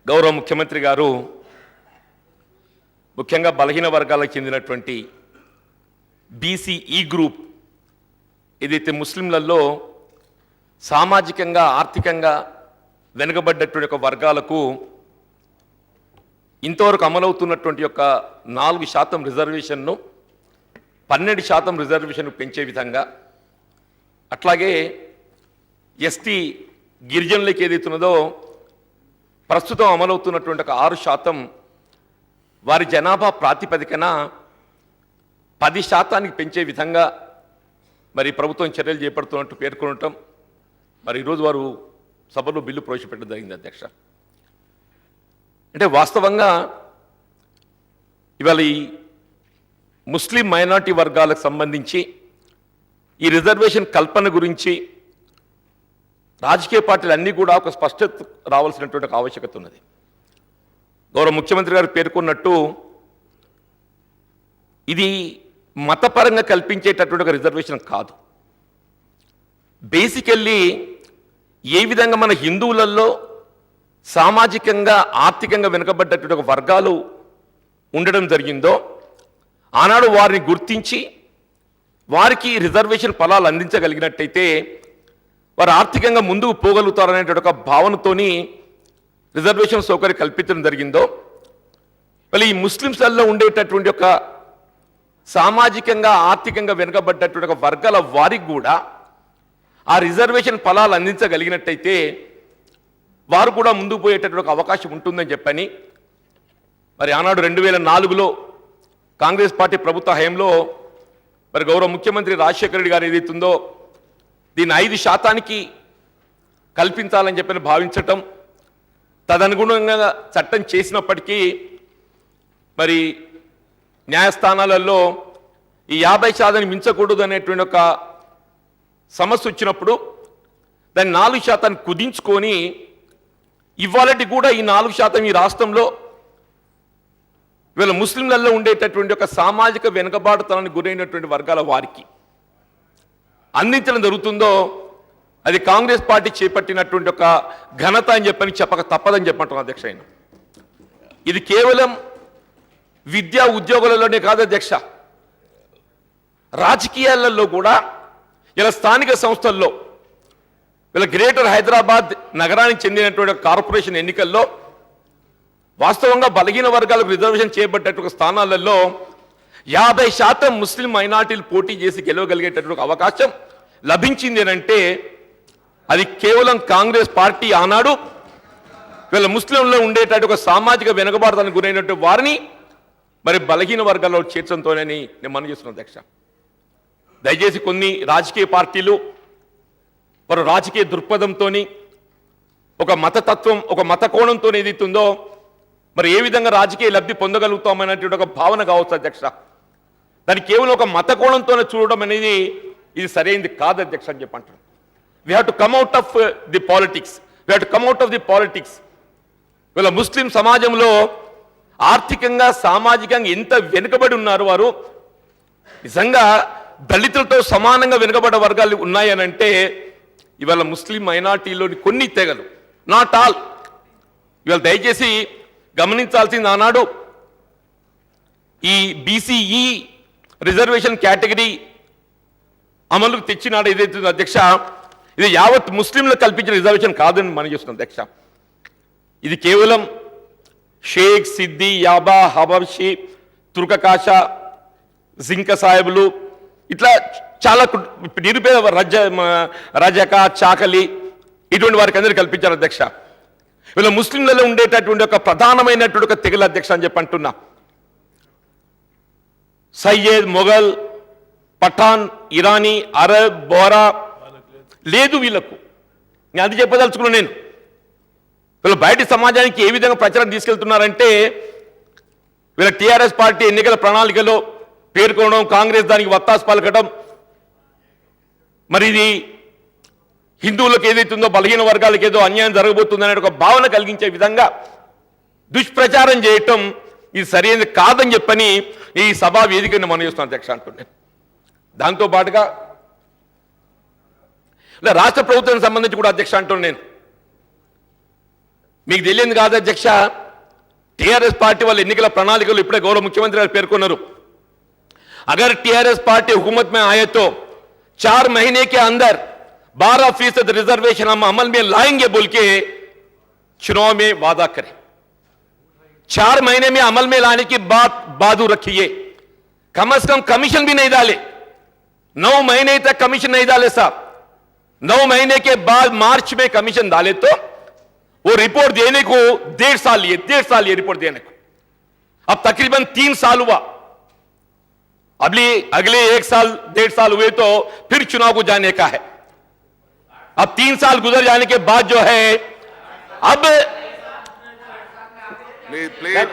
గౌరవ ముఖ్యమంత్రి గారు ముఖ్యంగా బలహీన వర్గాలకు చెందినటువంటి బీసీఈ గ్రూప్ ఏదైతే ముస్లింలలో సామాజికంగా ఆర్థికంగా వెనుకబడ్డటువంటి ఒక వర్గాలకు ఇంతవరకు అమలవుతున్నటువంటి యొక్క 4% రిజర్వేషన్ను 12% రిజర్వేషన్ పెంచే విధంగా, అట్లాగే ఎస్టీ గిరిజనులకు ఏదైతున్నదో ప్రస్తుతం అమలవుతున్నటువంటి ఒక 6% వారి జనాభా ప్రాతిపదికన 10% పెంచే విధంగా మరి ప్రభుత్వం చర్యలు చేపడుతున్నట్టు పేర్కొనటం, మరి ఈరోజు వారు సభలో బిల్లు ప్రవేశపెట్టడం జరిగింది అధ్యక్ష. అంటే వాస్తవంగా ఇవాళ ఈ ముస్లిం మైనారిటీ వర్గాలకు సంబంధించి ఈ రిజర్వేషన్ కల్పన గురించి రాజకీయ పార్టీలు అన్నీ కూడా ఒక స్పష్టత రావాల్సినటువంటి ఒక ఆవశ్యకత ఉన్నది. గౌరవ ముఖ్యమంత్రి గారు పేర్కొన్నట్టు ఇది మతపరంగా కల్పించేటటువంటి ఒక రిజర్వేషన్ కాదు. బేసికల్లీ ఏ విధంగా మన హిందువులలో సామాజికంగా ఆర్థికంగా వెనుకబడ్డటువంటి ఒక వర్గాలు ఉండడం జరిగిందో ఆనాడు వారిని గుర్తించి వారికి రిజర్వేషన్ ఫలాలు అందించగలిగినట్టయితే వారు ఆర్థికంగా ముందుకు పోగలుగుతారనేటువంటి ఒక భావనతోని రిజర్వేషన్ సౌకర్యం కల్పించడం జరిగిందో, మళ్ళీ ఈ ముస్లింస్లలో ఉండేటటువంటి ఒక సామాజికంగా ఆర్థికంగా వెనుకబడ్డటువంటి ఒక వర్గాల వారికి కూడా ఆ రిజర్వేషన్ ఫలాలు అందించగలిగినట్టయితే వారు కూడా ముందుకు పోయేటటువంటి ఒక అవకాశం ఉంటుందని చెప్పని మరి ఆనాడు 2004లో కాంగ్రెస్ పార్టీ ప్రభుత్వ హయాంలో మరి గౌరవ ముఖ్యమంత్రి రాజశేఖర రెడ్డి గారు ఏదైతుందో దీన్ని 5% కల్పించాలని చెప్పని భావించటం, తదనుగుణంగా చట్టం చేసినప్పటికీ మరి న్యాయస్థానాలలో ఈ 50% మించకూడదు అనేటువంటి ఒక సమస్య వచ్చినప్పుడు దాన్ని 4% కుదించుకొని ఇవాళటి కూడా ఈ 4% ఈ రాష్ట్రంలో వీళ్ళ ముస్లింలలో ఉండేటటువంటి ఒక సామాజిక వెనుకబాటుతనానికి గురైనటువంటి వర్గాల వారికి అందించడం జరుగుతుందో అది కాంగ్రెస్ పార్టీ చేపట్టినటువంటి ఒక ఘనత అని చెప్పక తప్పదని చెప్పంటున్నాను అధ్యక్ష. ఇది కేవలం విద్యా ఉద్యోగులలోనే కాదు అధ్యక్ష, రాజకీయాలలో కూడా ఇలా స్థానిక సంస్థల్లో వీళ్ళ గ్రేటర్ హైదరాబాద్ నగరానికి చెందినటువంటి కార్పొరేషన్ ఎన్నికల్లో వాస్తవంగా బలహీన వర్గాలకు రిజర్వేషన్ చేయబడ్డటువంటి స్థానాలలో 50% ముస్లిం మైనార్టీలు పోటీ చేసి గెలవగలిగేటటువంటి అవకాశం లభించింది అంటే అది కేవలం కాంగ్రెస్ పార్టీ ఆనాడు వీళ్ళ ముస్లింలో ఉండేటటువంటి ఒక సామాజిక వెనుకబాటుతనానికి గురైనటువంటి వారిని మరి బలహీన వర్గాల్లో చేర్చడంతోనని నేను మనం చేస్తున్నాను అధ్యక్ష. దయచేసి కొన్ని రాజకీయ పార్టీలు వారు రాజకీయ దృక్పథంతో ఒక మతతత్వం ఒక మత కోణంతో ఏదైతుందో మరి ఏ విధంగా రాజకీయ లబ్ధి పొందగలుగుతామనేటువంటి ఒక భావన కావచ్చు అధ్యక్ష. దాన్ని కేవలం ఒక మత కోణంతోనే చూడడం అనేది ఇది సరైనది కాదు అధ్యక్ష అని చెప్పంటారు. We have to come out of the politics, we have to come out of the politics. వీళ్ళ ముస్లిం సమాజంలో ఆర్థికంగా సామాజికంగా ఎంత వెనుకబడి ఉన్నారు వారు, నిజంగా దళితులతో సమానంగా వెనుకబడ్డ వర్గాలు ఉన్నాయనంటే ఇవాళ ముస్లిం మైనార్టీలోని కొన్ని తెగలు, నాట్ ఆల్. ఇవాళ దయచేసి గమనించాల్సింది ఆనాడు ఈ బీసీఈ రిజర్వేషన్ కేటగిరీ అమలుకు తెచ్చినాడు ఏదైతే అధ్యక్ష, ఇది యావత్ ముస్లింలకు కల్పించిన రిజర్వేషన్ కాదని మనం చేస్తున్నాం అధ్యక్ష. ఇది కేవలం షేక్, సిద్ది, యాబా, హబషి, తుర్కకాష, జింక సాహెబులు ఇట్లా చాలా నిరుపేద రజక, చాకలి ఇటువంటి వారికి అందరికీ కల్పించారు అధ్యక్ష. వీళ్ళ ముస్లింలలో ఉండేటటువంటి ఒక ప్రధానమైనటువంటి ఒక తెగల అధ్యక్ష అని చెప్పి అంటున్నా. సయ్యద్, మొఘల్, పఠాన్, ఇరానీ, అరబ్, బోరా లేదు వీళ్ళకు. నేను అది చెప్పదలుచుకున్నాను. నేను వీళ్ళు బయటి సమాజానికి ఏ విధంగా ప్రచారం తీసుకెళ్తున్నారంటే వీళ్ళ టీఆర్ఎస్ పార్టీ ఎన్నికల ప్రణాళికలో పేర్కొనడం, కాంగ్రెస్ దానికి వత్తాసు పలకడం, మరి ఇది హిందువులకు ఏదైతుందో బలహీన వర్గాలకు ఏదో అన్యాయం జరగబోతుందనే ఒక భావన కలిగించే విధంగా దుష్ప్రచారం చేయటం ఇది సరైనది కాదని చెప్పని ఈ సభా వేదికను మనం చేస్తున్నాం అధ్యక్ష అంటున్నాను. దాంతోపాటుగా ఇలా రాష్ట్ర ప్రభుత్వానికి సంబంధించి కూడా అధ్యక్ష అంటున్నాను. నేను మీకు తెలియదు కాదు అధ్యక్ష, టీఆర్ఎస్ పార్టీ వాళ్ళ ఎన్నికల ప్రణాళికలు ఇప్పుడే గౌరవ ముఖ్యమంత్రి గారు పేర్కొన్నారు. अगर टीआरएस पार्टी हुकूमत में आए तो 4 महीने के अंदर 12% रिजर्वेशन हम अमल में लाएंगे बोल के चुनाव में वादा करें. 4 महीने में अमल में लाने की बात बाजू रखिए. कम से कम कमीशन भी नहीं डाले, 9 महीने तक कमीशन नहीं डाले साहब. 9 महीने के बाद मार्च में कमीशन डाले तो वो रिपोर्ट देने को 1.5 साल लिए रिपोर्ट देने को. अब तकरीबन 3 साल हुआ. अगले 1 साल 1.5 साल हुए तो फिर चुनाव को जाने का है. अब 3 साल गुजर जाने के बाद जो है अब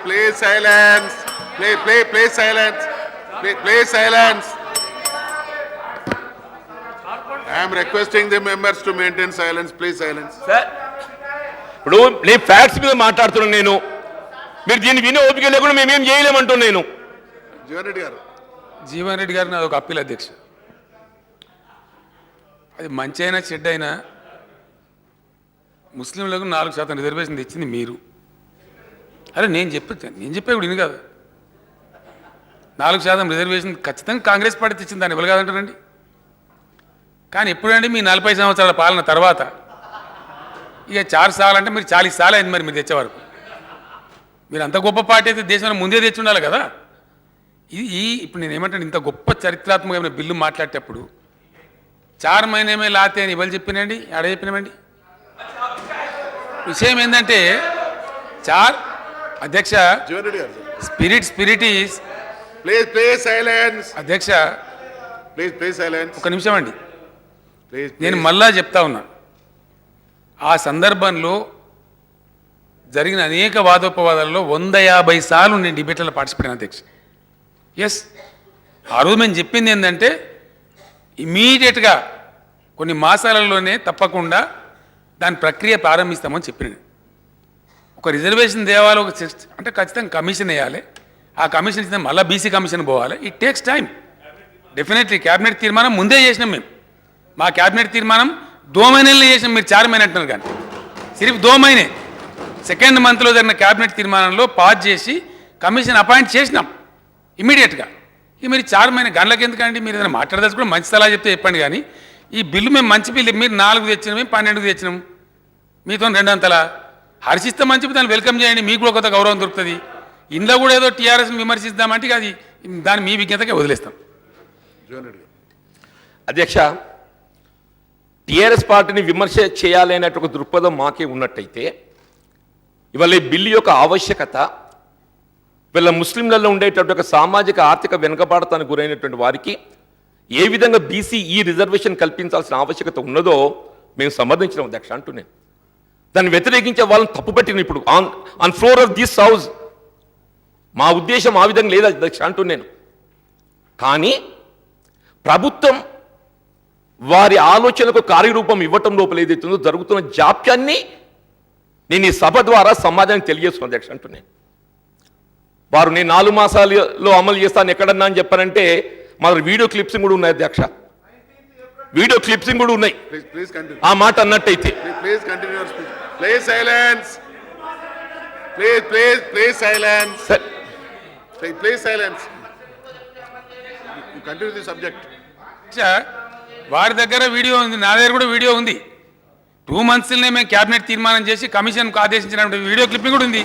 Please silence. Please silence. Please silence. I am requesting the members to maintain silence. Please silence. ఇప్పుడు నేను ఫ్యాక్ట్స్ మీద మాట్లాడుతున్నాను. నేను మీరు దీన్ని వినే ఓపిక లేకుండా మేమేం చేయలేమంటున్నాను. నేను జీవన్ రెడ్డి గారిని అదొక అప్పీల్ అధ్యక్ష. అది మంచి అయినా చెడ్డ అయినా ముస్లింలకు 4% రిజర్వేషన్ తెచ్చింది మీరు. అరే నేను చెప్పే ఇప్పుడు ఇది కాదు. 4% రిజర్వేషన్ ఖచ్చితంగా కాంగ్రెస్ పార్టీ తెచ్చింది, దాన్ని ఇవ్వలు కాదంటారండి. కానీ ఎప్పుడండి మీ 40 సంవత్సరాల పాలన తర్వాత ఇక 4 సార్లు అంటే మీరు 40 సార్లు అయింది మరి మీరు తెచ్చేవారు. మీరు అంత గొప్ప పార్టీ అయితే దేశంలో ముందే తెచ్చి ఉండాలి కదా. ఇప్పుడు నేను ఏమంటాను, ఇంత గొప్ప చరిత్రాత్మకమైన బిల్లు మాట్లాడేటప్పుడు 4 మహినేమే లాతే అని ఇవ్వాలి చెప్పినండి, ఆడ చెప్పినామండి. విషయం ఏంటంటే అధ్యక్ష స్పిరిట్ ఈజ్ ప్లీజ్ సైలెన్స్. అధ్యక్ష ప్లీజ్ సైలెన్స్. ఒక నిమిషం అండి, నేను మళ్ళా చెప్తా ఉన్నా. ఆ సందర్భంలో జరిగిన అనేక వాదోపవాదాల్లో 150 సార్లు నేను డిబేట్లలో పార్టిసిపేట్ అయిన అధ్యక్ష. ఎస్, ఆ రోజు మేము చెప్పింది ఏంటంటే ఇమీడియట్గా కొన్ని మాసాలలోనే తప్పకుండా దాని ప్రక్రియ ప్రారంభిస్తామని చెప్పినాను. ఒక రిజర్వేషన్ దేవాలి, అంటే ఖచ్చితంగా కమిషన్ వేయాలి. ఆ కమిషన్ ఇస్తే మళ్ళీ బీసీ కమిషన్ పోవాలి. It takes time. Definitely cabinet తీర్మానం ముందే చేసినాం మేము. మా క్యాబినెట్ తీర్మానం 2 మहीने చేసినాం. మీరు 4 మहीने అంటున్నారు కానీ సిర్ఫ్ 2 మहीने. సెకండ్ మంత్లో జరిగిన క్యాబినెట్ తీర్మానంలో పాస్ చేసి కమిషన్ అపాయింట్ చేసినాం ఇమీడియట్గా. ఇక మీరు 4 మहीने గంటలకు ఎందుకండి? మీరు ఏదైనా మాట్లాడదాల్సి కూడా మంచి సలహా చెప్తే చెప్పండి. కానీ ఈ బిల్లు మేము మంచి బిల్లు, మీరు 4 తెచ్చినాం, మేము 12 తెచ్చినాం, మీతో 200 హర్షిస్తే మంచి, దాన్ని వెల్కమ్ చేయండి, మీకు కూడా కొత్త గౌరవం దొరుకుతుంది. ఇందులో కూడా ఏదో టీఆర్ఎస్ని విమర్శిద్దామంటే అది దాన్ని మీ విజ్ఞతకే వదిలేస్తాం. అధ్యక్ష, టీఆర్ఎస్ పార్టీని విమర్శ చేయాలి అనేట ఒక దృక్పథం మాకే ఉన్నట్టయితే ఇవాళ ఈ బిల్లు యొక్క ఆవశ్యకత, వీళ్ళ ముస్లింలలో ఉండేటటువంటి ఒక సామాజిక ఆర్థిక వెనుకబాటుతానికి గురైనటువంటి వారికి ఏ విధంగా బీసీ ఈ రిజర్వేషన్ కల్పించాల్సిన ఆవశ్యకత ఉన్నదో మేము సమర్థించడం అధ్యక్ష అంటున్నాను. దాన్ని వ్యతిరేకించే వాళ్ళని తప్పుపట్టిన ఇప్పుడు on floor of this house మా ఉద్దేశం ఆ విధంగా లేదు అధ్యక్ష అంటున్నాను. కానీ ప్రభుత్వం వారి ఆలోచనకు కార్యరూపం ఇవ్వటం లోపల ఏదైతుందో జరుగుతున్న జాప్యాన్ని నేను ఈ సభ ద్వారా సమాజానికి తెలియజేస్తున్నాను అధ్యక్ష అంటున్నాను. వారు నేను 4 మాసాలలో అమలు చేస్తాను ఎక్కడన్నా అని చెప్పారంటే మా వీడియో క్లిప్సింగ్ కూడా ఉన్నాయి అధ్యక్ష, వీడియో క్లిప్సింగ్ కూడా ఉన్నాయి ఆ మాట అన్నట్టయితే. Please silence. Please silence. Please silence. You continue the subject. వారి దగ్గర వీడియో ఉంది, నా దగ్గర కూడా వీడియో ఉంది. 2 monthsనే మేము క్యాబినెట్ తీర్మానం చేసి కమిషన్కు ఆదేశించినటువంటి వీడియో క్లిప్పింగ్ కూడా ఉంది.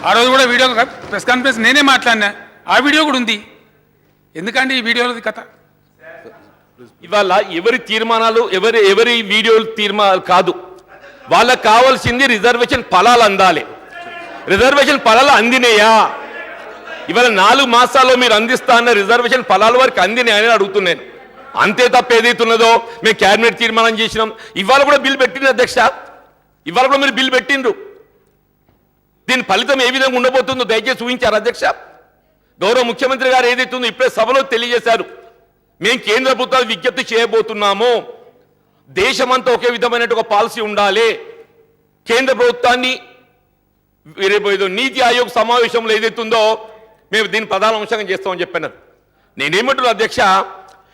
ఆ రోజు కూడా వీడియో ప్రెస్ కాన్ఫరెన్స్ నేనే మాట్లాడినా, ఆ వీడియో కూడా ఉంది. ఎందుకంటే ఈ వీడియోలది కథ. ఇవాళ ఎవరి తీర్మానాలు ఎవరి వీడియోలు తీర్మానాలు కాదు, వాళ్ళకు కావాల్సింది రిజర్వేషన్ ఫలాలు అందాలి. రిజర్వేషన్ ఫలాలు అందినాయా? ఇవాళ 4 మాసాల్లో మీరు అందిస్తా అన్న రిజర్వేషన్ ఫలాల వరకు అందినాయని అడుగుతున్నాను. అంతే తప్ప ఏదైతున్నదో మేము క్యాబినెట్ తీర్మానం చేసినాం. ఇవాళ కూడా బిల్ పెట్టిండ్రు అధ్యక్ష, ఇవాళ కూడా మీరు బిల్ పెట్టిండ్రు. దీని ఫలితం ఏ విధంగా ఉండబోతుందో దయచేసి ఊహించారు అధ్యక్ష. గౌరవ ముఖ్యమంత్రి గారు ఏదైతుందో ఇప్పుడే సభలో తెలియజేశారు. మేము కేంద్ర ప్రభుత్వాలు విజ్ఞప్తి చేయబోతున్నాము, దేశమంతా ఒకే విధమైన ఒక పాలసీ ఉండాలి. కేంద్ర ప్రభుత్వాన్ని రేపు ఏదో నీతి ఆయోగ్ సమావేశంలో ఏదైతుందో మేము దీన్ని ప్రధాన అంశంగా చేస్తామని చెప్పినారు. నేనేమంటున్నా అధ్యక్ష,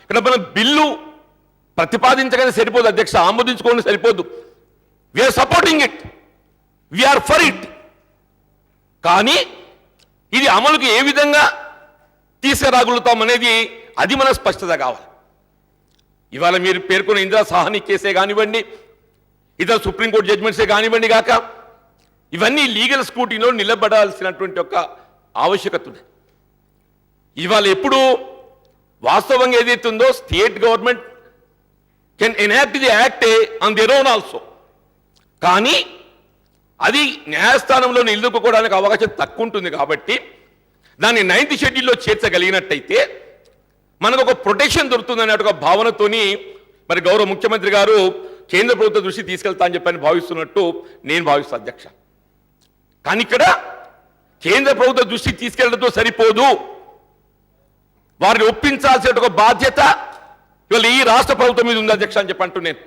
ఇక్కడ మనం బిల్లు ప్రతిపాదించగానే సరిపోదు అధ్యక్ష, ఆమోదించుకోవడం సరిపోదు. We are supporting it. We are for it. కానీ ఇది అమలుకు ఏ విధంగా తీసుకురాగలుగుతాం అనేది అది మన స్పష్టత కావాలి. ఇవాళ మీరు పేర్కొన్న ఇందిరా సాహ్ని కేసే కానివ్వండి, ఇతర సుప్రీంకోర్టు జడ్జిమెంట్సే కానివ్వండి కాక, ఇవన్నీ లీగల్ స్క్రూటీలో నిలబడాల్సినటువంటి ఒక ఆవశ్యకత ఉంది. ఇవాళ ఎప్పుడు వాస్తవంగా ఏదైతే ఉందో state government can enact the act on their own also. కానీ అది న్యాయస్థానంలో నిలుపుకోవడానికి అవకాశం తక్కువ ఉంటుంది కాబట్టి దాన్ని 9th షెడ్యూల్లో చేర్చగలిగినట్టయితే మనకు ఒక ప్రొటెక్షన్ దొరుకుతుందనే ఒక భావనతోని మరి గౌరవ ముఖ్యమంత్రి గారు కేంద్ర ప్రభుత్వ దృష్టి తీసుకెళ్తా అని చెప్పని భావిస్తున్నట్టు నేను భావిస్తాను అధ్యక్ష. కానీ ఇక్కడ కేంద్ర ప్రభుత్వ దృష్టికి తీసుకెళ్లడంతో సరిపోదు, వారిని ఒప్పించాల్సిన ఒక బాధ్యత ఇవాళ ఈ రాష్ట్ర ప్రభుత్వం మీద ఉంది అధ్యక్ష అని చెప్పి అంటూ నేను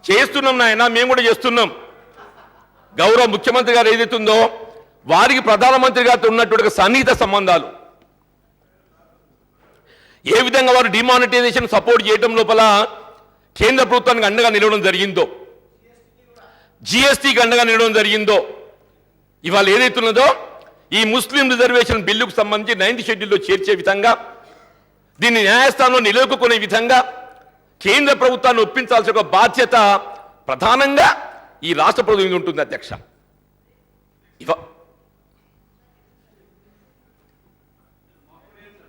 చేస్తున్నాం. నాయన మేము కూడా చేస్తున్నాం. గౌరవ ముఖ్యమంత్రి గారు ఏదైతే ఉందో వారికి ప్రధానమంత్రి గారితో ఉన్నటువంటి సన్నిహిత సంబంధాలు, ఏ విధంగా వారు డిమానిటైజేషన్ సపోర్ట్ చేయడం లోపల కేంద్ర ప్రభుత్వానికి అండగా నిలవడం జరిగిందో, జిఎస్టీకి అండగా నిలవడం జరిగిందో, ఇవాళ ఏదైతున్నదో ఈ ముస్లిం రిజర్వేషన్ బిల్లుకు సంబంధించి 9th షెడ్యూల్లో చేర్చే విధంగా, దీన్ని న్యాయస్థానంలో నిలదొక్కునే విధంగా కేంద్ర ప్రభుత్వాన్ని ఒప్పించాల్సిన ఒక బాధ్యత ప్రధానంగా ఈ రాష్ట్ర ప్రభుత్వం మీద ఉంటుంది అధ్యక్ష.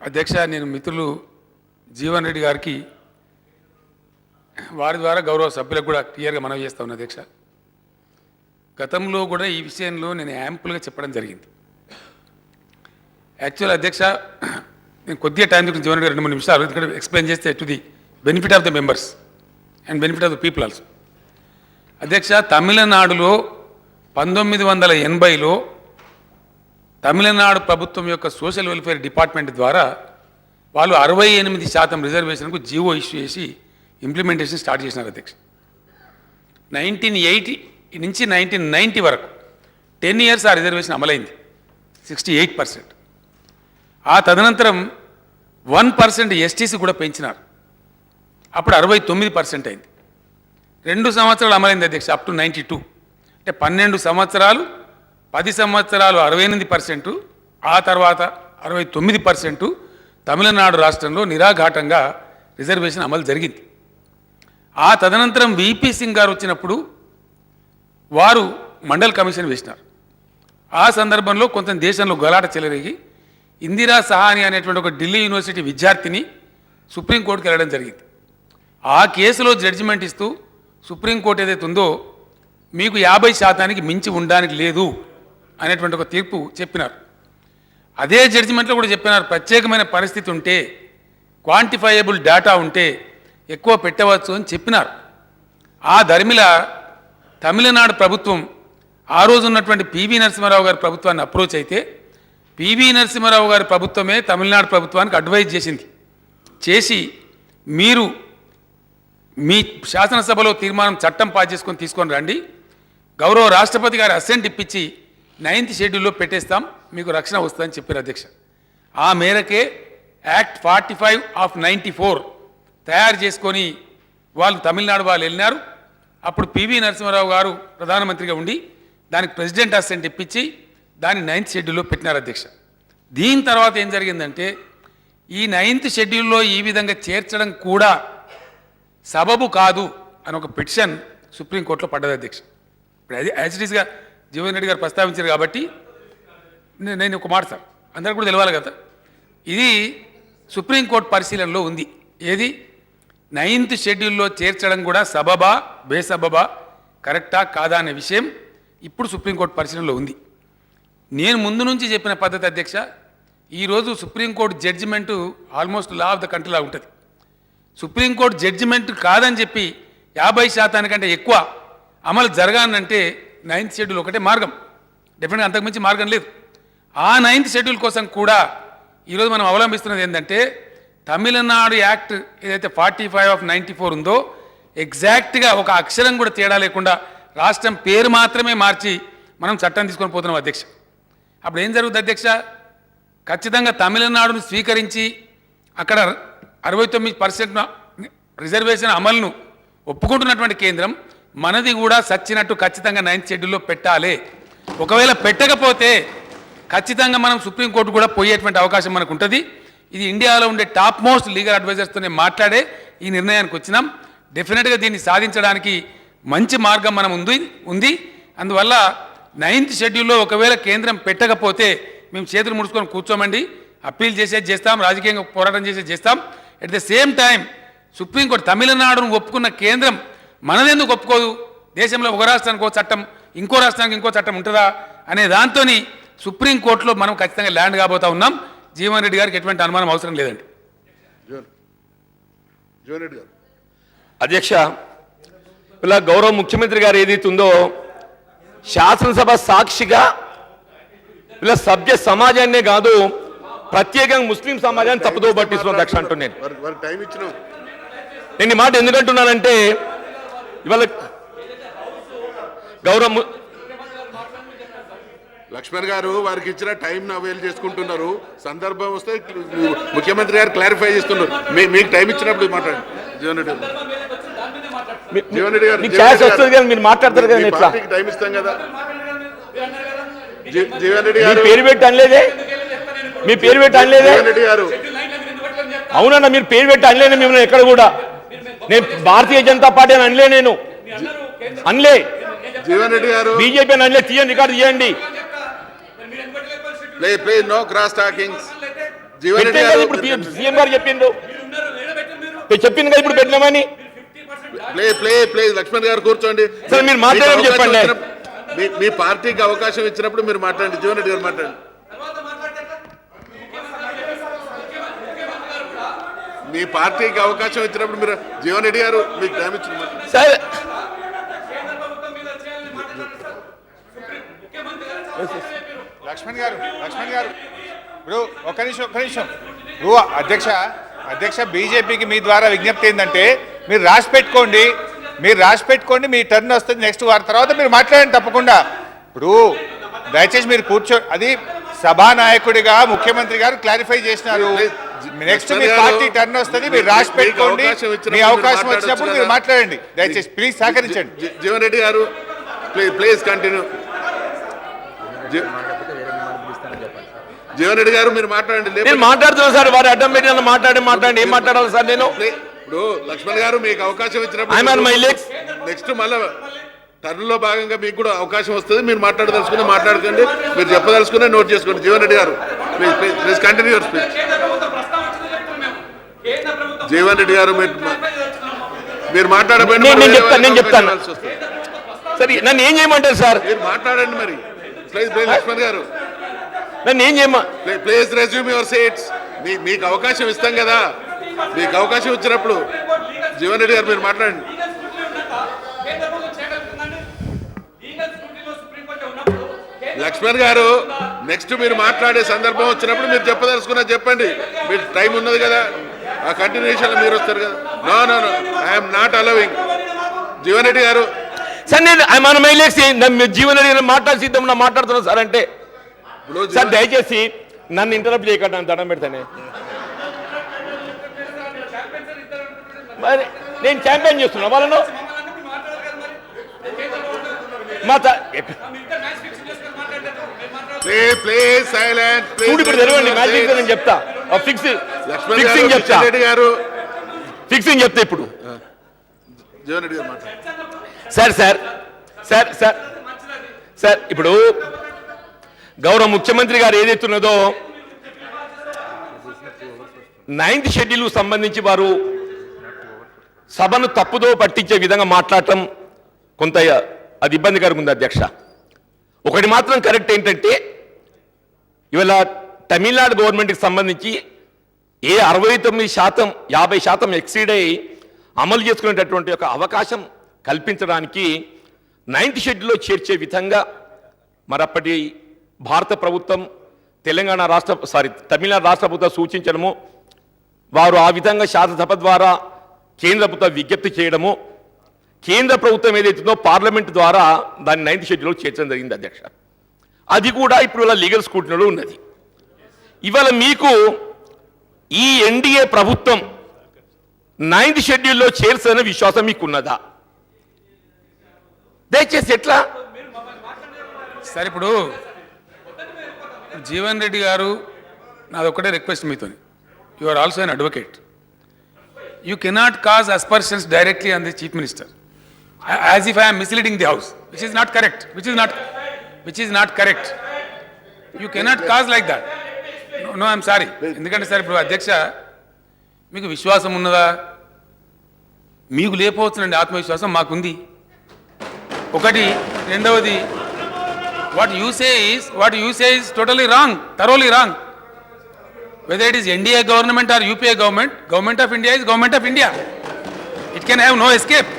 అధ్యక్ష, నేను మిత్రులు జీవన్ రెడ్డి గారికి వారి ద్వారా గౌరవ సభ్యులకు కూడా క్లియర్గా మనవి చేస్తా ఉన్నా అధ్యక్ష. గతంలో కూడా ఈ విషయంలో నేను యాంపుల్గా చెప్పడం జరిగింది. యాక్చువల్ అధ్యక్ష, నేను కొద్దిగా టైం గురించి జీవన్ రెడ్డి 2-3 నిమిషాలు ఇక్కడ ఎక్స్ప్లెయిన్ చేస్తే to the benefit of the members and benefit of the people also. అధ్యక్ష, తమిళనాడులో 1980లో తమిళనాడు ప్రభుత్వం యొక్క సోషల్ వెల్ఫేర్ డిపార్ట్మెంట్ ద్వారా వాళ్ళు 68% రిజర్వేషన్కు జీవో ఇష్యూ చేసి ఇంప్లిమెంటేషన్ స్టార్ట్ చేసినారు అధ్యక్ష. 1980 నుంచి 1990 వరకు 10 years ఆ రిజర్వేషన్ అమలైంది, 68%. ఆ తదనంతరం 1% ఎస్టీసీ కూడా పెంచినారు, అప్పుడు 69% అయింది. 2 సంవత్సరాలు అమలైంది అధ్యక్ష, అప్ టు 92. అంటే 12 సంవత్సరాలు, 10 సంవత్సరాలు 68%, ఆ తర్వాత 69% తమిళనాడు రాష్ట్రంలో నిరాఘాటంగా రిజర్వేషన్ అమలు జరిగింది. ఆ తదనంతరం విపి సింగ్ గారు వచ్చినప్పుడు వారు మండల్ కమిషన్ వేసినారు. ఆ సందర్భంలో కొంత దేశంలో గలాట చెలరేగి ఇందిరా సహాని అనేటువంటి ఒక ఢిల్లీ యూనివర్సిటీ విద్యార్థిని సుప్రీంకోర్టుకి వెళ్ళడం జరిగింది. ఆ కేసులో జడ్జిమెంట్ ఇస్తూ సుప్రీంకోర్టు ఏదైతే ఉందో మీకు 50% మించి ఉండడానికి లేదు అనేటువంటి ఒక తీర్పు చెప్పినారు. అదే జడ్జిమెంట్లో కూడా చెప్పినారు, ప్రత్యేకమైన పరిస్థితి ఉంటే, క్వాంటిఫైయబుల్ డేటా ఉంటే ఎక్కువ పెట్టవచ్చు అని చెప్పినారు. ఆ ధర్మిల తమిళనాడు ప్రభుత్వం ఆ రోజు ఉన్నటువంటి పివి నరసింహారావు గారి ప్రభుత్వాన్ని అప్రోచ్ అయితే పివి నరసింహారావు గారి ప్రభుత్వమే తమిళనాడు ప్రభుత్వానికి అడ్వైజ్ చేసి మీరు మీ శాసనసభలో తీర్మానం చట్టం పాస్ చేసుకొని తీసుకొని రండి, గౌరవ రాష్ట్రపతి గారి అసెంట్ ఇప్పించి 9th షెడ్యూల్లో పెట్టేస్తాం, మీకు రక్షణ వస్తుందని చెప్పారు అధ్యక్ష. ఆ మేరకే యాక్ట్ 45 ఆఫ్ 94 తయారు చేసుకొని వాళ్ళు తమిళనాడు వాళ్ళు వెళ్ళినారు. అప్పుడు పివి నరసింహారావు గారు ప్రధానమంత్రిగా ఉండి దానికి ప్రెసిడెంట్ అసెంట్ ఇప్పించి దాన్ని 9th షెడ్యూల్లో పెట్టినారు అధ్యక్ష. దీని తర్వాత ఏం జరిగిందంటే ఈ 9th షెడ్యూల్లో ఈ విధంగా చేర్చడం కూడా సబబు కాదు అని ఒక పిటిషన్ సుప్రీంకోర్టులో పడ్డది అధ్యక్ష. ఇప్పుడు అది యాజ్ ఇట్ ఈస్గా జీవన్ రెడ్డి గారు ప్రస్తావించారు కాబట్టి నేను ఒక మాట సార్ అందరికీ కూడా తెలవాలి కదా, ఇది సుప్రీంకోర్టు పరిశీలనలో ఉంది. ఏది 9th షెడ్యూల్లో చేర్చడం కూడా సబబా బేసబబా కరెక్టా కాదా అనే విషయం ఇప్పుడు సుప్రీంకోర్టు పరిశీలనలో ఉంది. నేను ముందు నుంచి చెప్పిన పద్ధతి అధ్యక్ష, ఈరోజు Supreme Court judgement almost law of the కంట్రీలా ఉంటుంది. సుప్రీంకోర్టు జడ్జిమెంట్ కాదని చెప్పి 50% కంటే ఎక్కువ అమలు జరగానంటే 9th షెడ్యూల్ ఒకటే మార్గం, డెఫినెట్గా అంతకుమించి మార్గం లేదు. ఆ 9th షెడ్యూల్ కోసం కూడా ఈరోజు మనం అవలంబిస్తున్నది ఏంటంటే తమిళనాడు యాక్ట్ ఏదైతే 45 ఆఫ్ 94 ఉందో ఎగ్జాక్ట్గా ఒక అక్షరం కూడా తేడా లేకుండా రాష్ట్రం పేరు మాత్రమే మార్చి మనం చట్టం తీసుకొని పోతున్నాం అధ్యక్ష. అప్పుడు ఏం జరుగుతుంది అధ్యక్ష, ఖచ్చితంగా తమిళనాడును స్వీకరించి అక్కడ 69% రిజర్వేషన్ అమలును ఒప్పుకుంటున్నటువంటి కేంద్రం మనది కూడా సచ్చినట్టు ఖచ్చితంగా 9th షెడ్యూల్లో పెట్టాలి. ఒకవేళ పెట్టకపోతే ఖచ్చితంగా మనం సుప్రీంకోర్టు కూడా పోయేటువంటి అవకాశం మనకు ఉంటుంది. ఇది ఇండియాలో ఉండే టాప్ మోస్ట్ లీగల్ అడ్వైజర్స్తోనే మాట్లాడే ఈ నిర్ణయానికి వచ్చినాం. డెఫినెట్గా దీన్ని సాధించడానికి మంచి మార్గం మనం ఉంది. అందువల్ల 9th షెడ్యూల్లో ఒకవేళ కేంద్రం పెట్టకపోతే మేము చేతులు ముడుచుకొని కూర్చోమండి, అప్పీల్ చేసేది చేస్తాం, రాజకీయంగా పోరాటం చేసేది చేస్తాం. At the same time Supreme Court తమిళనాడును ఒప్పుకున్న కేంద్రం మనదెందుకు ఒప్పుకోదు? దేశంలో ఒక రాష్ట్రానికి ఒక చట్టం, ఇంకో రాష్ట్రానికి ఇంకో చట్టం ఉంటుందా అనే దాంతో సుప్రీంకోర్టులో మనం ఖచ్చితంగా ల్యాండ్ కాబోతా ఉన్నాం. జీవన్ రెడ్డి గారికి ఎటువంటి అనుమానం అవసరం లేదండి. జీవన్ రెడ్డి గారు. అధ్యక్ష, ఇలా గౌరవ ముఖ్యమంత్రి గారు ఏదైతుందో శాసనసభ సాక్షిగా ఇలా సభ్య సమాజాన్నే కాదు ప్రత్యేకంగా ముస్లిం సమాజాన్ని తప్పుదో పట్టిస్తున్న అధ్యక్ష అంటున్నాను. వారికి టైం ఇచ్చినాం. నేను ఈ మాట ఎందుకంటున్నానంటే ఇవాళ గౌరవ లక్ష్మణ్ గారు వారికి ఇచ్చిన టైం అవైల్ చేసుకుంటున్నారు. సందర్భం వస్తే ముఖ్యమంత్రి గారు క్లారిఫై చేస్తున్నారు. మీకు టైం ఇచ్చినప్పుడు మాట్లాడండి. జీవన్ రెడ్డి గారు, జీవన్ రెడ్డి గారు, మీరు మాట్లాడతారు కదా, ఎట్లా టైం ఇస్తాం కదా. జీవన్ రెడ్డి గారు పేరు పెట్టి అనలేదే, మీ పేరు పెట్టి అనలేదే. జీవన్ రెడ్డి గారు, అవునన్నా మీరు పేరు పెట్టి అనలేను మిమ్మల్ని ఎక్కడ కూడా. నేను భారతీయ జనతా పార్టీ అని అనలే, నేను అనలే. జీవన్ రెడ్డి గారు బీజేపీ అని అనలే. తీయండి, రికార్డు తీయండి. Please no cross talkings. Jeevan Reddy గారు ఇప్పుడు సీఎం గారు చెప్పిండ్రు, చెప్పింది కదా ఇప్పుడు పెట్టినామని. ప్లీజ్ లక్ష్మణ్ గారు కూర్చోండి. సరే మీరు మాట్లాడమని చెప్పండి. మీ పార్టీకి అవకాశం ఇచ్చినప్పుడు మీరు మాట్లాడండి. జీవన్ రెడ్డి గారు మాట్లాడండి. మీ పార్టీకి అవకాశం ఇచ్చినప్పుడు మీరు జీవన్ రెడ్డి గారు మీకు టైం ఇచ్చిన సరే లక్ష్మణ్ గారు ఇప్పుడు ఒక్క నిమిషం ఇప్పుడు అధ్యక్ష బీజేపీకి మీ ద్వారా విజ్ఞప్తి ఏంటంటే మీరు రాసి పెట్టుకోండి, మీ టర్న్ వస్తుంది నెక్స్ట్ వారి తర్వాత మీరు మాట్లాడండి తప్పకుండా. ఇప్పుడు దయచేసి మీరు అది సభానాయకుడిగా ముఖ్యమంత్రి గారు క్లారిఫై చేసినారు. నెక్స్ట్ మీ పార్టీ టర్న్ వస్తుంది, మీరు రాసి పెట్టుకోండి, మీ అవకాశం వచ్చినప్పుడు మీరు మాట్లాడండి. దయచేసి ప్లీజ్ సహకరించండి. జీవన్ రెడ్డి గారు ప్లీజ్ కంటిన్యూ. జీవన్ రెడ్డి గారు మీరు మాట్లాడండి. నేను మాట్లాడుతున్నాను సార్, వారు అడ్డం పెట్టి మాట్లాడండి. ఏం మాట్లాడాలి సార్ నేను? ఇప్పుడు లక్ష్మణ్ గారు మీకు అవకాశం ఇచ్చినప్పుడు నెక్స్ట్ మళ్ళీ టర్న్ లో భాగంగా మీకు కూడా అవకాశం వస్తుంది. మీరు మాట్లాడదలుచుకుని మాట్లాడుకోండి, మీరు చెప్పదలుచుకుని నోట్ చేసుకోండి. జీవన్ రెడ్డి గారు please continue your speech. Jeevan Reddy గారు మీరు మాట్లాడబోయిన నేను చెప్తాను. సరే నన్ను ఏం చేయమంటారు సార్? మీరు మాట్లాడండి మరి. ప్లీజ్ లక్ష్మణ్ గారు నన్ను ఏం చేయమా? Please resume your seats. మీకు అవకాశం ఇస్తాం కదా, మీకు అవకాశం ఇచ్చినప్పుడు జీవన్ రెడ్డి గారు మీరు మాట్లాడండి. లక్ష్మణ్ గారు నెక్స్ట్ మీరు మాట్లాడే సందర్భం వచ్చినప్పుడు మీరు చెప్పదలుచుకున్నా చెప్పండి. మీరు టైం ఉన్నది కదా, ఆ కంటిన్యూషన్ మీరు వస్తారు కదా. No I'm not allowing. Jeevan Reddy గారు సార్ నేను జీవన్ రెడ్డి గారు మాట్లాడుతున్నాను సార్ అంటే సార్ దయచేసి నన్ను ఇంటరప్ట్ చేయకండి, నన్ను దండం పెడతానే. మరి నేను ఛాంపియన్ చేస్తున్నా వాళ్ళను. ఇప్పుడు తెరవండి మ్యాజిక్ నేను చెప్తా. ఫిక్సింగ్ చెప్తా ఇప్పుడు. సార్ ఇప్పుడు గౌరవ ముఖ్యమంత్రి గారు ఏదైతున్నదో 9th షెడ్యూల్ సంబంధించి వారు సభను తప్పుదో పట్టించే విధంగా మాట్లాడటం కొంత అది ఇబ్బందికరంగా ఉంది అధ్యక్ష. ఒకటి మాత్రం కరెక్ట్ ఏంటంటే ఇవాళ తమిళనాడు గవర్నమెంట్కి సంబంధించి 69% 50% ఎక్సీడ్ అయి అమలు చేసుకునేటటువంటి ఒక అవకాశం కల్పించడానికి 9th షెడ్యూల్లో చేర్చే విధంగా మరప్పటి భారత ప్రభుత్వం తమిళనాడు రాష్ట్ర ప్రభుత్వం సూచించడము, వారు ఆ విధంగా శాసనసభ ద్వారా కేంద్ర ప్రభుత్వం విజ్ఞప్తి చేయడము, కేంద్ర ప్రభుత్వం ఏదైతుందో పార్లమెంట్ ద్వారా దాన్ని 9th షెడ్యూల్లో చేర్చడం జరిగింది అధ్యక్ష. అది కూడా ఇప్పుడు ఇలా లీగల్ స్క్రూటినీలో ఉన్నది. ఇవాళ మీకు ఈ ఎన్డీఏ ప్రభుత్వం 9th షెడ్యూల్లో చేర్చదనే విశ్వాసం మీకున్నదా? దయచేసి ఎట్లా? సరే, ఇప్పుడు జీవన్ రెడ్డి గారు, నాది ఒకటే రిక్వెస్ట్ మీతో, you are also an advocate. You cannot cause aspersions directly on the chief minister as if I'm misleading the house, which is not correct, which is not correct. You cannot cause like that. No, I'm sorry. ఎందుకంటే sir, ఇప్పుడు అధ్యక్ష, మీకు విశ్వాసం ఉన్నదా? మీకు లేకపోవచ్చునండి ఆత్మవిశ్వాసం, మాకుంది. ఒకటి. రెండవది, what you say is totally wrong, thoroughly wrong. Whether it is NDA government or UPA government of India is government of India. It can have no escape.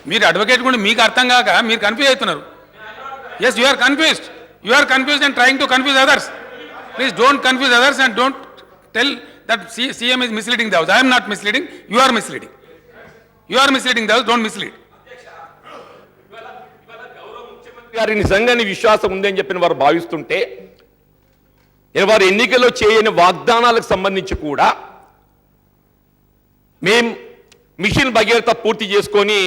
మీరు అడ్వకేట్ కూడా మీకు అర్థం కాక మీరు కన్ఫ్యూజ్ అవుతున్నారు. Yes, you are confused and trying to confuse others. Please don't confuse others and don't tell that CM is misleading the house. I am not misleading, you are misleading. You are misleading the house, don't mislead. గారి నిజంగానే విశ్వాసం ఉందని చెప్పిన వారు భావిస్తుంటే, వారు ఎన్నికల్లో చేయని వాగ్దానాలకు సంబంధించి కూడా మేం మిషన్ భగీరథ పూర్తి చేసుకొని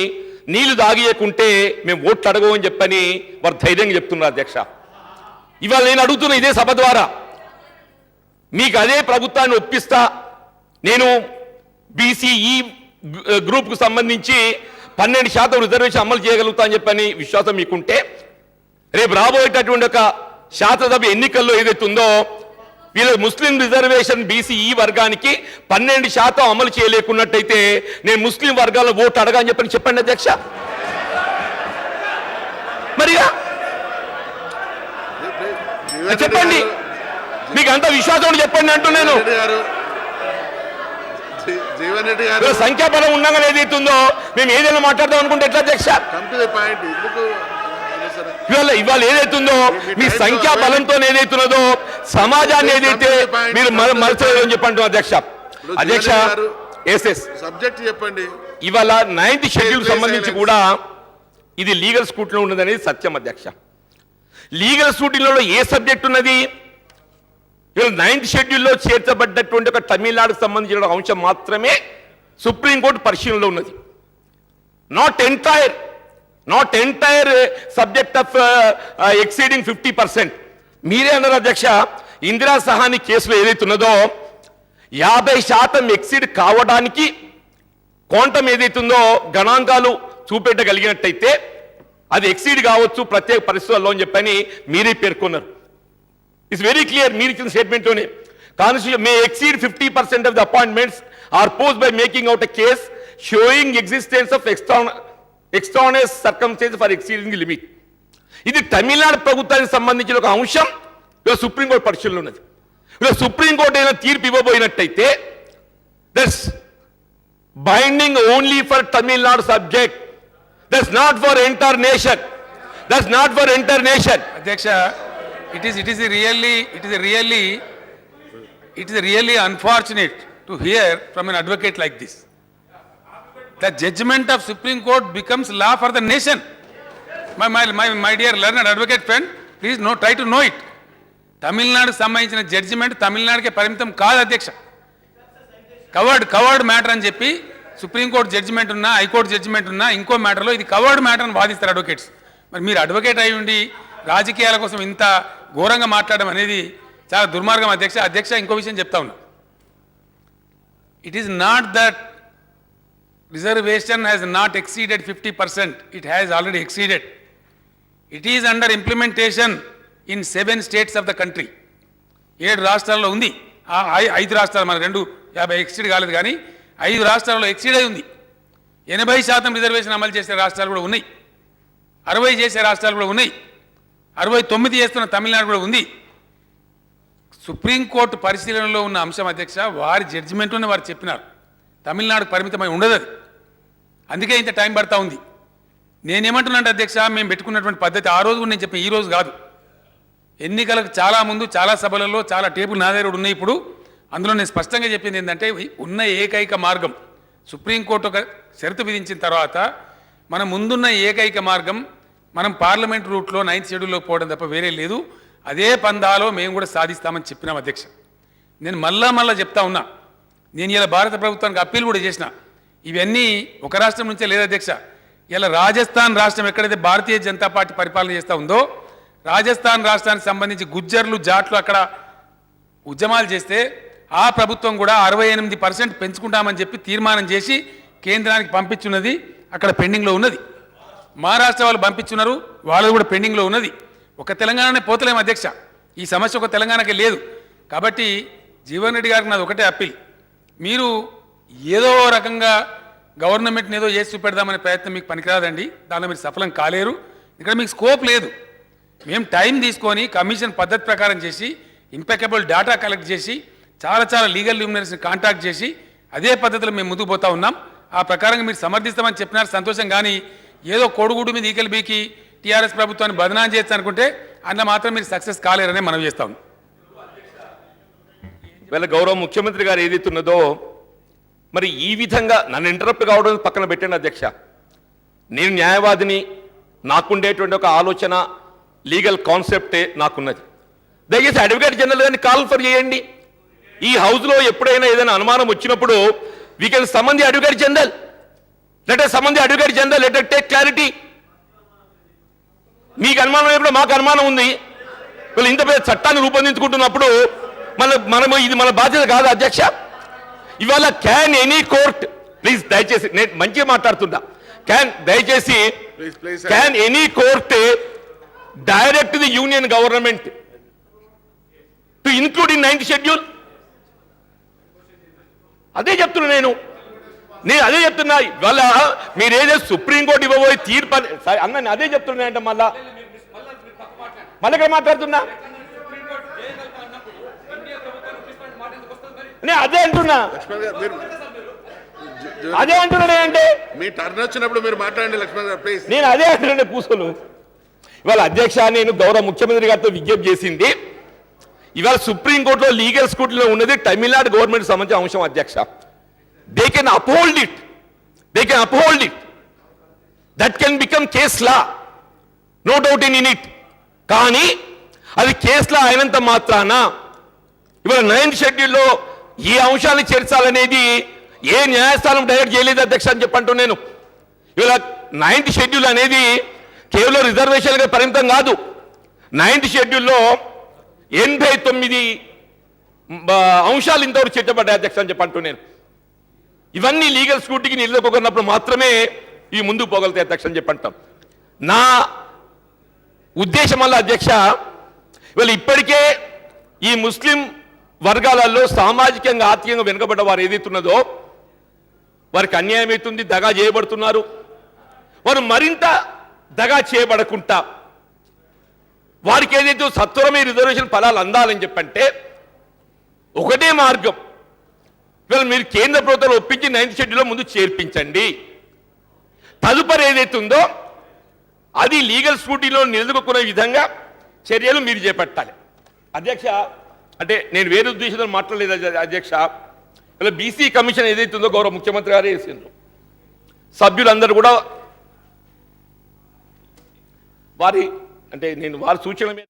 నీళ్లు దాగియకుంటే మేము ఓట్లు అడగమని చెప్పని వారు ధైర్యంగా చెప్తున్నారు. అధ్యక్ష, ఇవాళ నేను అడుగుతున్న ఇదే సభ ద్వారా, మీకు అదే ప్రభుత్వాన్ని ఒప్పిస్తా, నేను బీసీఈ గ్రూప్కు సంబంధించి 12% రిజర్వేషన్ అమలు చేయగలుగుతా అని చెప్పని విశ్వాసం మీకుంటే, రేపు రాబోయేటటువంటి ఒక శాసనసభ ఎన్నికల్లో ఏదైతుందో వీళ్ళ ముస్లిం రిజర్వేషన్ బీసీఈ వర్గానికి 12% అమలు చేయలేకున్నట్టయితే నేను ముస్లిం వర్గాల ఓటు అడగాని చెప్పండి అధ్యక్ష. మరి చెప్పండి, మీకు అంత విశ్వాసం చెప్పండి అంటున్నాను. జీవన్ రెడ్డి గారు, సంఖ్యాబలం ఉండగా ఏదైతుందో మేము ఏదైనా మాట్లాడదాం అనుకుంటే ఎట్లా అధ్యక్ష? ఇవాళ ఏదైతుందో మీ సంఖ్యాబలంతో ఏదైతున్నదో సమాజాన్ని ఏదైతే మీరు మరచలేదని చెప్పండి అధ్యక్ష. అధ్యక్ష, సబ్జెక్ట్ చెప్పండి. ఇవాళ 9th షెడ్యూల్ సంబంధించి కూడా ఇది లీగల్ స్కూటీలో ఉన్నది అనేది సత్యం అధ్యక్ష. లీగల్ స్కూటీలో ఏ సబ్జెక్ట్ ఉన్నది? ఇవాళ 9th షెడ్యూల్లో చేర్చబడ్డటువంటి ఒక తమిళనాడుకు సంబంధించిన అంశం మాత్రమే సుప్రీంకోర్టు పరిశీలనలో ఉన్నది. Not entire subject of exceeding 50%. మీరే అన్నారు అధ్యక్ష, ఇందిరా సహాని కేసులో ఏదైతున్నదో 50% ఎక్సీడ్ కావడానికి క్వాంటం ఏదైతుందో గణాంకాలు చూపెట్టగలిగినట్టయితే అది ఎక్సీడ్ కావచ్చు ప్రత్యేక పరిస్థితుల్లో అని చెప్పని మీరే పేర్కొన్నారు. ఇట్స్ వెరీ క్లియర్, మీరు ఇచ్చిన స్టేట్మెంట్లోనే. Constitution may exceed 50% of the appointments or post by making out a case sowing existence of ఎక్స్ట్రానస్ circumstances for exceeding limit. ఇది తమిళనాడు ప్రభుత్వానికి సంబంధించిన ఒక అంశం సుప్రీంకోర్టు పరిశీలన ఉన్నది. సుప్రీంకోర్టు అయినా తీర్పు ఇవ్వబోయినట్టయితే that's binding only for Tamil Nadu subject, that's not for entire nation. అధ్యక్ష, it is really unfortunate to hear from an advocate like this. The judgment of Supreme Court becomes law for the nation. My dear learned advocate friend, please try to know it. Tamil Nadu సంబంధించిన judgement తమిళనాడుకే పరిమితం కాదు అధ్యక్ష. Covered matter అని చెప్పి supreme court judgement ఉన్నా, high court judgement ఉన్నా, ఇంకో మ్యాటర్లో ఇది కవర్డ్ మ్యాటర్ అని వాదిస్తారు అడ్వకేట్స్. మరి మీరు అడ్వకేట్ అయి ఉండి రాజకీయాల కోసం ఇంత ఘోరంగా మాట్లాడడం అనేది చాలా దుర్మార్గం అధ్యక్ష. ఇంకో విషయం చెప్తా ఉన్నా, it is not that reservation has not exceeded 50%. It has already exceeded. It is under implementation in 7 states of the country. 7 రాష్ట్రాల్లో ఉంది. 5 రాష్ట్రాలు, మన 50 ఎక్సీడ్ కాలేదు కానీ 5 రాష్ట్రాల్లో ఎక్సీడ్ అయి ఉంది. 80% రిజర్వేషన్ అమలు చేసే రాష్ట్రాలు కూడా ఉన్నాయి, 60 చేసే రాష్ట్రాలు కూడా ఉన్నాయి, 69 చేస్తున్న తమిళనాడు కూడా ఉంది. సుప్రీంకోర్టు పరిశీలనలో ఉన్న అంశం అధ్యక్ష, వారి జడ్జిమెంట్లోనే వారు చెప్పినారు తమిళనాడుకు పరిమితమై ఉండదు అది. అందుకే ఇంత టైం పడతా ఉంది. నేనేమంటున్నాను అధ్యక్ష, మేము పెట్టుకున్నటువంటి పద్ధతి ఆ రోజు కూడా నేను చెప్పిన, ఈ రోజు కాదు. ఎన్నికలకు చాలా ముందు చాలా సభలలో చాలా టేబుల్ నా దగ్గర ఉన్నాయి. ఇప్పుడు అందులో నేను స్పష్టంగా చెప్పింది ఏంటంటే, ఉన్న ఏకైక మార్గం సుప్రీంకోర్టు ఒక షరతు విధించిన తర్వాత మన ముందున్న ఏకైక మార్గం మనం పార్లమెంట్ రూట్లో 9th షెడ్యూల్లో పోవడం తప్ప వేరే లేదు. అదే పందాలో మేము కూడా సాధిస్తామని చెప్పినాం అధ్యక్ష. నేను మళ్ళా చెప్తా ఉన్నా, నేను ఇలా భారత ప్రభుత్వానికి అప్పీల్ కూడా చేసిన. ఇవన్నీ ఒక రాష్ట్రం నుంచే లేదు అధ్యక్ష, ఇలా రాజస్థాన్ రాష్ట్రం ఎక్కడైతే భారతీయ జనతా పార్టీ పరిపాలన చేస్తూ ఉందో రాజస్థాన్ రాష్ట్రానికి సంబంధించి గుజ్జర్లు జాట్లు అక్కడ ఉద్యమాలు చేస్తే ఆ ప్రభుత్వం కూడా 68% పెంచుకుంటామని చెప్పి తీర్మానం చేసి కేంద్రానికి పంపించున్నది, అక్కడ పెండింగ్లో ఉన్నది. మహారాష్ట్ర వాళ్ళు పంపించున్నారు, వాళ్ళు కూడా పెండింగ్లో ఉన్నది. ఒక తెలంగాణనే పోతలేము అధ్యక్ష, ఈ సమస్య ఒక తెలంగాణకే లేదు. కాబట్టి జీవన్ రెడ్డి గారికి నాది ఒకటే అప్పీల్, మీరు ఏదో రకంగా గవర్నమెంట్ని ఏదో చేసి చూపెడదామనే ప్రయత్నం మీకు పనికిరాదండి, దానిలో మీరు సఫలం కాలేరు. ఇక్కడ మీకు స్కోప్ లేదు. మేము టైం తీసుకొని కమిషన్ పద్ధతి ప్రకారం చేసి ఇంపెకబుల్ డేటా కలెక్ట్ చేసి చాలా లీగల్ ల్యూమినరీస్ని కాంటాక్ట్ చేసి అదే పద్ధతిలో మేము ముందుకు పోతా ఉన్నాం. ఆ ప్రకారంగా మీరు సమర్థిస్తామని చెప్పినారు సంతోషం, కానీ ఏదో కొడుగుడు మీద ఈకలు బీకి టీఆర్ఎస్ ప్రభుత్వాన్ని బదనాం చేయొచ్చు అనుకుంటే అందులో మాత్రం మీరు సక్సెస్ కాలేరనే మనం చేస్తాం. వీళ్ళ గౌరవ ముఖ్యమంత్రి గారు ఏదైతున్నదో మరి ఈ విధంగా నన్ను ఇంటరప్ట్ కావడం పక్కన పెట్టండి అధ్యక్ష. నేను న్యాయవాదిని, నాకుండేటువంటి ఒక ఆలోచన లీగల్ కాన్సెప్టే నాకున్నది. దయచేసి అడ్వకేట్ జనరల్ గారిని కాల్ ఫర్ చేయండి. ఈ హౌస్లో ఎప్పుడైనా ఏదైనా అనుమానం వచ్చినప్పుడు we can someone the advocate general, let us summon the advocate general, let us take clarity. మీకు అనుమానం ఎప్పుడు మాకు అనుమానం ఉంది. వీళ్ళు ఇంత పెద్ద చట్టాన్ని రూపొందించుకుంటున్నప్పుడు మనము ఇది మన బాధ్యత కాదు అధ్యక్ష. ఇవాళ క్యాన్ ఎనీ కోర్ట్, ప్లీజ్ దయచేసి నేను మంచిగా మాట్లాడుతున్నా, దయచేసి can any court direct the union government to include in 9th schedule? అదే చెప్తున్నా నేను అదే చెప్తున్నా. ఇవాళ మీరు ఏదో సుప్రీంకోర్టు ఇవ్వబోయే తీర్పు అన్న అదే చెప్తున్నా అంటే మళ్ళీ ఇక్కడ మాట్లాడుతున్నా నేను అదే అంటున్నా అంటే మీ టర్న్ వచ్చినప్పుడు మీరు మాట్లాడండి లక్ష్మణ్ గారు ప్లీజ్. నేను అదే అంటున్నా కూర్చోను. ఇవాళ అధ్యక్ష నేను గౌరవ ముఖ్యమంత్రి గారితో విజ్ఞప్తి చేసింది, ఇవాళ సుప్రీంకోర్టులో లీగల్ స్కూటీలో ఉన్నది తమిళనాడు గవర్నమెంట్ సంబంధించిన అంశం అధ్యక్ష. They can uphold it. That can become case law. No doubt in it. కానీ అది కేసు లా అయినంత మాత్రాన ఇవాళ 9th షెడ్యూల్లో ఈ అంశాన్ని చేర్చాలనేది ఏ న్యాయస్థానం డైరెక్ట్ చేయలేదు అధ్యక్ష అని చెప్పంటూ నేను. ఇవాళ 9th షెడ్యూల్ అనేది కేవలం రిజర్వేషన్గా పరిమితం కాదు. 9th షెడ్యూల్లో 89 అంశాలు ఇంతవరకు చర్చబడ్డాయి అధ్యక్ష అని చెప్పంటూ నేను. ఇవన్నీ లీగల్ స్కూటీకి నిలదొక్కున్నప్పుడు మాత్రమే ఈ ముందుకు పోగలుగుతాయి అధ్యక్ష అని చెప్పంటాం. నా ఉద్దేశం వల్ల అధ్యక్ష, ఇవాళ ఇప్పటికే ఈ ముస్లిం వర్గాలలో సామాజికంగా ఆర్థికంగా వెనుకబడ్డ వారు ఏదైతున్నదో వారికి అన్యాయం అవుతుంది, దగా చేయబడుతున్నారు. వారు మరింత దగా చేయబడకుండా వారికి ఏదైతే సత్వరమే రిజర్వేషన్ ఫలాలు అందాలని చెప్పంటే ఒకటే మార్గం, ఇవాళ మీరు కేంద్ర ప్రభుత్వం ఒప్పించి 9th షెడ్యూల్లో ముందు చేర్పించండి. తదుపరి ఏదైతే ఉందో అది లీగల్ స్కూటీలో నిలదొక్కునే విధంగా చర్యలు మీరు చేపట్టాలి అధ్యక్ష. అంటే నేను వేరే ఉద్దేశంతో మాట్లాడలేదు అధ్యక్ష. ఇలా బీసీ కమిషన్ ఏదైతే ఉందో గౌరవ ముఖ్యమంత్రి గారు వేసిండ్రు, సభ్యులందరూ కూడా వారి సూచన మీద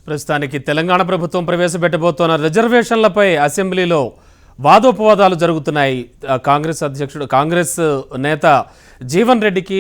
ప్రస్తుతానికి తెలంగాణ ప్రభుత్వం ప్రవేశపెట్టబోతున్న రిజర్వేషన్లపై అసెంబ్లీలో వాదోపవాదాలు జరుగుతున్నాయి. కాంగ్రెస్ నేత జీవన్ రెడ్డికి